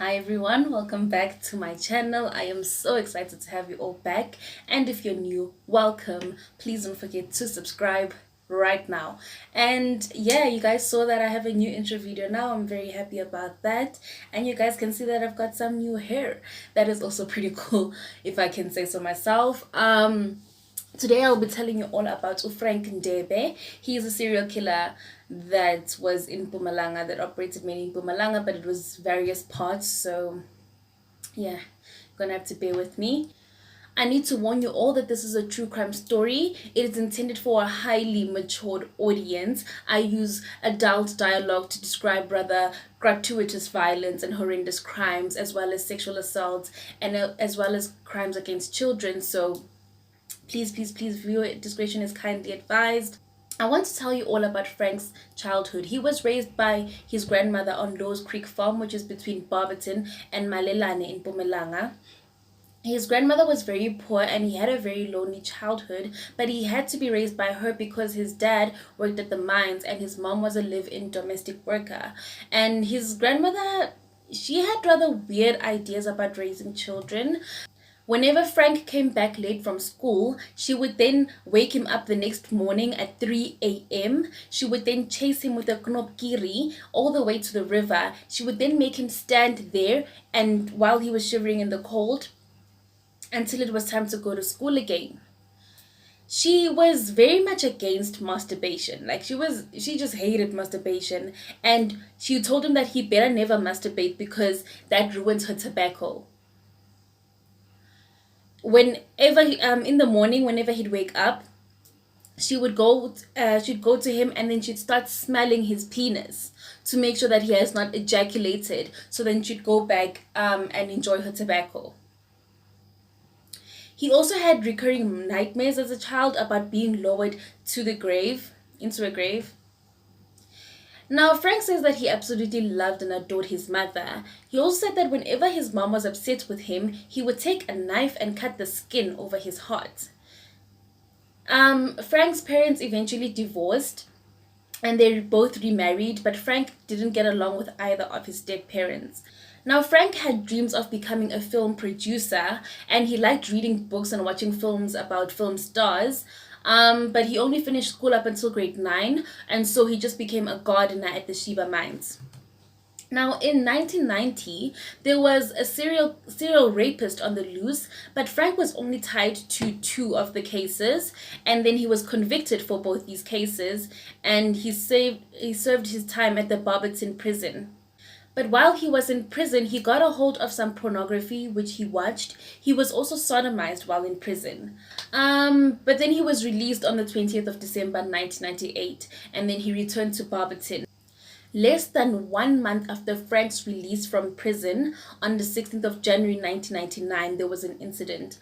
Hi everyone, welcome back to my channel. I am so excited to have you all back, and if you're new, welcome. Please don't forget to subscribe right now. And yeah, you guys saw that I have a new intro video now. I'm very happy about that, and you guys can see that I've got some new hair. That is also pretty cool, if I can say so myself. Today I'll be telling you all about Frank Ndebe. He is a serial killer that was in Mpumalanga, that operated mainly in Mpumalanga, but it was various parts. So yeah, you're gonna have to bear with me. I need to warn you all that this is a true crime story. It is intended for a highly matured audience. I use adult dialogue to describe rather gratuitous violence and horrendous crimes, as well as sexual assaults and as well as crimes against children. So please, viewer discretion is kindly advised. I want to tell you all about Frank's childhood. He was raised by his grandmother on Lowe's Creek Farm, which is between Barberton and Malelane in Mpumalanga. His grandmother was very poor and he had a very lonely childhood, but he had to be raised by her because his dad worked at the mines and his mom was a live-in domestic worker. And his grandmother, she had rather weird ideas about raising children. Whenever Frank came back late from school, she would then wake him up the next morning at 3 a.m. She would then chase him with a knopkiri all the way to the river. She would then make him stand there and while he was shivering in the cold until it was time to go to school again. She was very much against masturbation. Like she just hated masturbation, and she told him that he better never masturbate because that ruins her tobacco. Whenever in the morning, whenever he'd wake up, she'd go to him and then she'd start smelling his penis to make sure that he has not ejaculated, so then she'd go back and enjoy her tobacco. He also had recurring nightmares as a child about being lowered to the grave into a grave. Now, Frank says that he absolutely loved and adored his mother. He also said that whenever his mom was upset with him, he would take a knife and cut the skin over his heart. Frank's parents eventually divorced and they both remarried, but Frank didn't get along with either of his dead parents. Now, Frank had dreams of becoming a film producer and he liked reading books and watching films about film stars. But he only finished school up until grade 9, and so he just became a gardener at the Sheba mines. Now, in 1990, there was a serial rapist on the loose, but Frank was only tied to 2 of the cases, and then he was convicted for both these cases, and he served his time at the Barberton prison. But while he was in prison, he got a hold of some pornography which he watched. He was also sodomized while in prison. But then he was released on the 20th of December 1998, and then he returned to Barberton. Less than 1 month after Frank's release from prison, on the 16th of January 1999, there was an incident.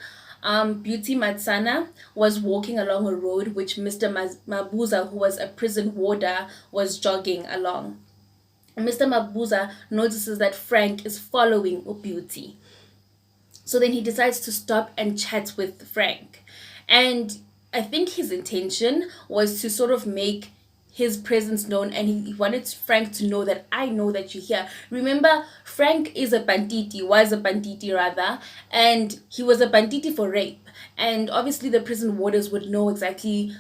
Beauty Matsana was walking along a road which Mr. Mabuza, who was a prison warder, was jogging along. Mr. Mabuza notices that Frank is following Beauty. So then he decides to stop and chat with Frank. And I think his intention was to sort of make his presence known, and he wanted Frank to know that I know that you're here. Remember, Frank was a banditi rather, and he was a banditi for rape. And obviously the prison warders would know exactly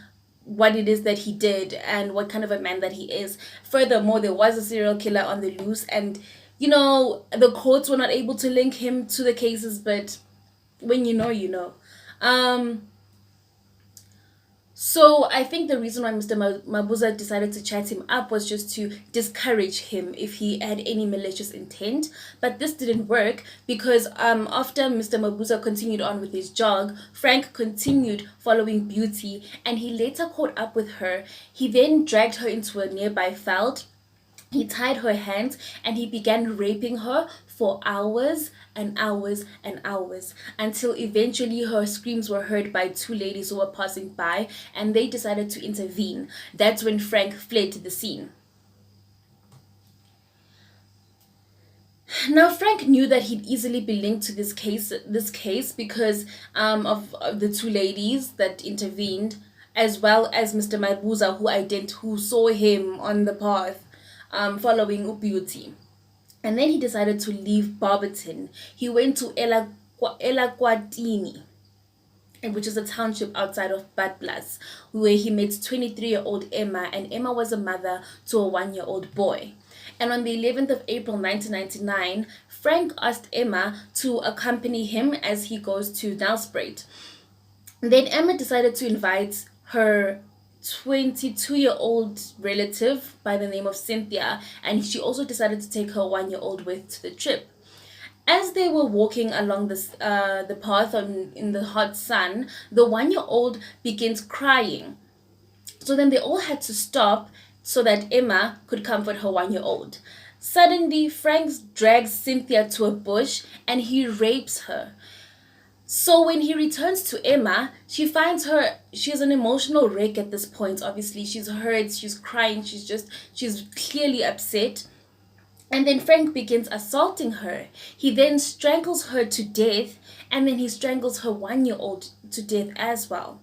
what it is that he did and what kind of a man that he is. Furthermore, there was a serial killer on the loose, and the courts were not able to link him to the cases, but when you know, you know. So I think the reason why Mr. Mabuza decided to chat him up was just to discourage him if he had any malicious intent. But this didn't work because after Mr. Mabuza continued on with his jog, Frank continued following Beauty and he later caught up with her. He then dragged her into a nearby veld. He tied her hands and he began raping her for hours and hours and hours until eventually her screams were heard by 2 ladies who were passing by and they decided to intervene. That's when Frank fled to the scene. Now, Frank knew that he'd easily be linked to this case because of the 2 ladies that intervened, as well as Mr. Mabuza who saw him on the path following Beauty. And then he decided to leave Barberton. He went to Elakwatini, which is a township outside of Badblas, where he met 23-year-old Emma, and Emma was a mother to a 1-year-old boy. And on the 11th of April 1999, Frank asked Emma to accompany him as he goes to Nelspruit. Then Emma decided to invite her 22-year-old relative by the name of Cynthia, and she also decided to take her 1-year-old with to the trip. As they were walking along the path in the hot sun, the 1-year-old begins crying. So then they all had to stop so that Emma could comfort her 1-year-old. Suddenly, Frank drags Cynthia to a bush and he rapes her. So when he returns to Emma, she finds her, she's an emotional wreck at this point. Obviously, she's hurt, she's crying, she's clearly upset. And then Frank begins assaulting her. He then strangles her to death, and then he strangles her 1-year-old to death as well.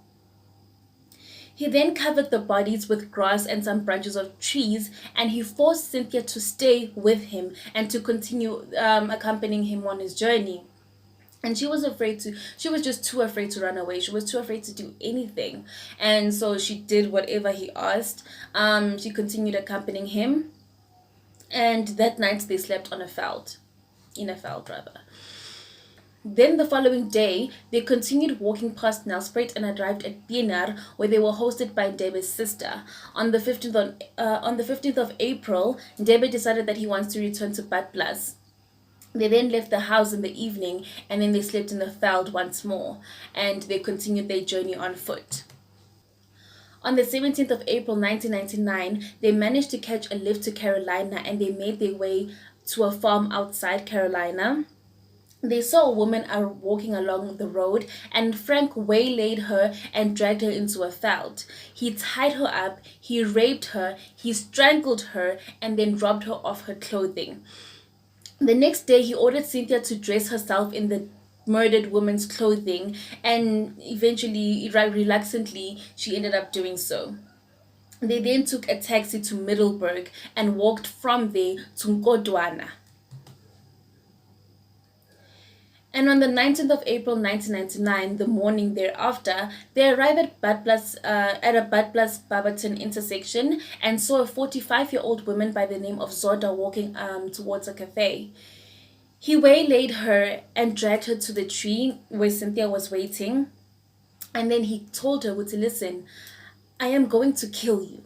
He then covered the bodies with grass and some branches of trees, and he forced Cynthia to stay with him and to continue accompanying him on his journey. And she was just too afraid to run away. She was too afraid to do anything. And so she did whatever he asked. She continued accompanying him. And that night they slept in a veld. Then the following day, they continued walking past Nelspruit and arrived at Pienaar, where they were hosted by Ndebe's sister. On the 15th of April, Ndebe decided that he wants to return to Badblas. They then left the house in the evening, and then they slept in the veld once more, and they continued their journey on foot. On the 17th of April 1999, they managed to catch a lift to Carolina, and they made their way to a farm outside Carolina. They saw a woman walking along the road, and Frank waylaid her and dragged her into a veld. He tied her up, he raped her, he strangled her, and then robbed her of her clothing. The next day, he ordered Cynthia to dress herself in the murdered woman's clothing, and eventually, reluctantly, she ended up doing so. They then took a taxi to Middelburg and walked from there to Nkodwana. And on the 19th of April 1999, the morning thereafter, they arrived at a Badblas Barberton intersection and saw a 45-year-old woman by the name of Zoda walking towards a cafe. He waylaid her and dragged her to the tree where Cynthia was waiting. And then he told her, listen, I am going to kill you.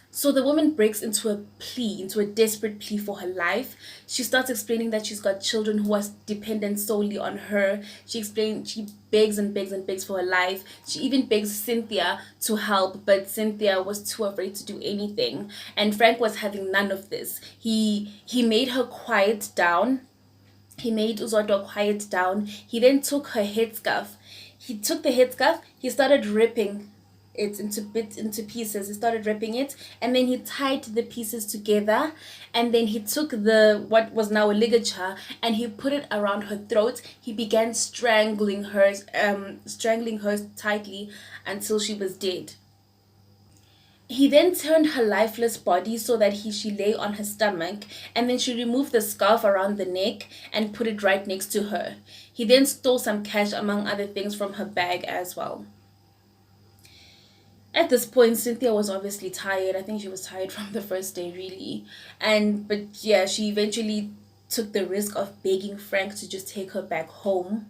So the woman breaks into a desperate plea for her life. She starts explaining that she's got children who are dependent solely on her. She begs and begs and begs for her life. She even begs Cynthia to help, but Cynthia was too afraid to do anything. And Frank was having none of this. He made her quiet down. He made Uzodwa quiet down. He then took her headscarf. He took the headscarf. He started ripping it into pieces. He started ripping it, and then he tied the pieces together, and then he took what was now a ligature and he put it around her throat. He began strangling her tightly until she was dead. He then turned her lifeless body so that she lay on her stomach, and then she removed the scarf around the neck and put it right next to her. He then stole some cash, among other things, from her bag as well. At this point, Cynthia was obviously tired. I think she was tired from the first day, really. But yeah, she eventually took the risk of begging Frank to just take her back home.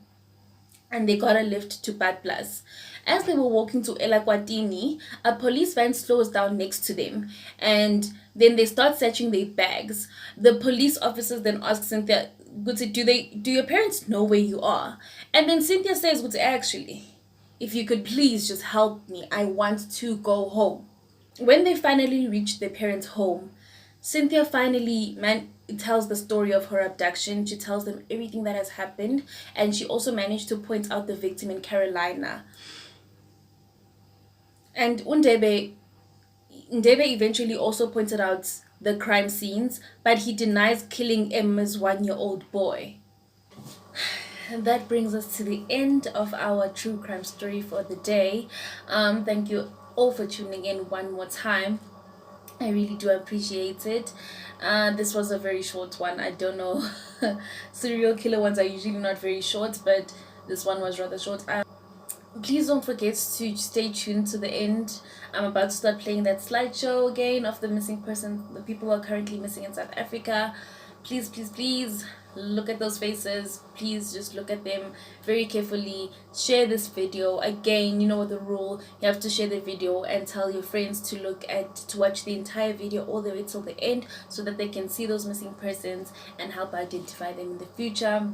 And they got a lift to Badblas. As they were walking to Elakwatini, a police van slows down next to them. And then they start searching their bags. The police officers then ask Cynthia, do your parents know where you are? And then Cynthia says, actually, if you could please just help me, I want to go home. When they finally reach their parents' home, Cynthia finally tells the story of her abduction. She tells them everything that has happened, and she also managed to point out the victim in Carolina. And Ndebe eventually also pointed out the crime scenes, but he denies killing Emma's 1-year-old boy. And that brings us to the end of our true crime story for the day. Thank you all for tuning in one more time. I really do appreciate it. This was a very short one. I don't know. Serial killer ones are usually not very short, but this one was rather short. Please don't forget to stay tuned to the end. I'm about to start playing that slideshow again of the missing person, the people who are currently missing in South Africa. Please, please, please look at those faces. Please just look at them very carefully. Share this video. Again, you know the rule. You have to share the video and tell your friends to watch the entire video all the way till the end, so that they can see those missing persons and help identify them in the future.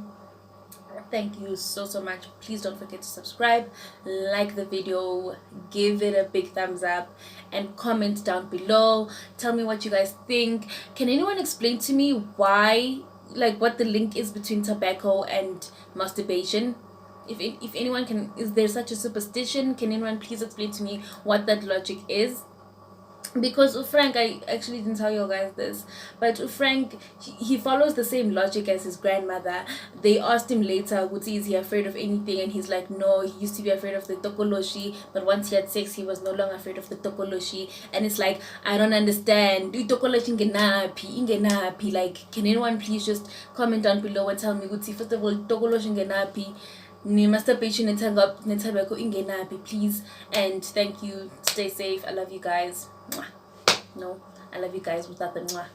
Thank you so much. Please don't forget to subscribe, like the video, give it a big thumbs up, and comment down below. Tell me what you guys think. Can anyone explain to me why, like, what the link is between tobacco and masturbation? If anyone can, is there such a superstition? Can anyone please explain to me what that logic is? Because Frank, I actually didn't tell you guys this, but Frank, he follows the same logic as his grandmother. They asked him later, is he afraid of anything? And he's like, no, he used to be afraid of the tokoloshi, but once he had sex, he was no longer afraid of the tokoloshi. And it's like, I don't understand. Tokoloshi ingenapi. Like, can anyone please just comment down below and tell me, first of all, tokoloshi ingenapi? Masturbation ingenapi, please. And thank you. Stay safe. I love you guys. No, I love you guys without the mwah.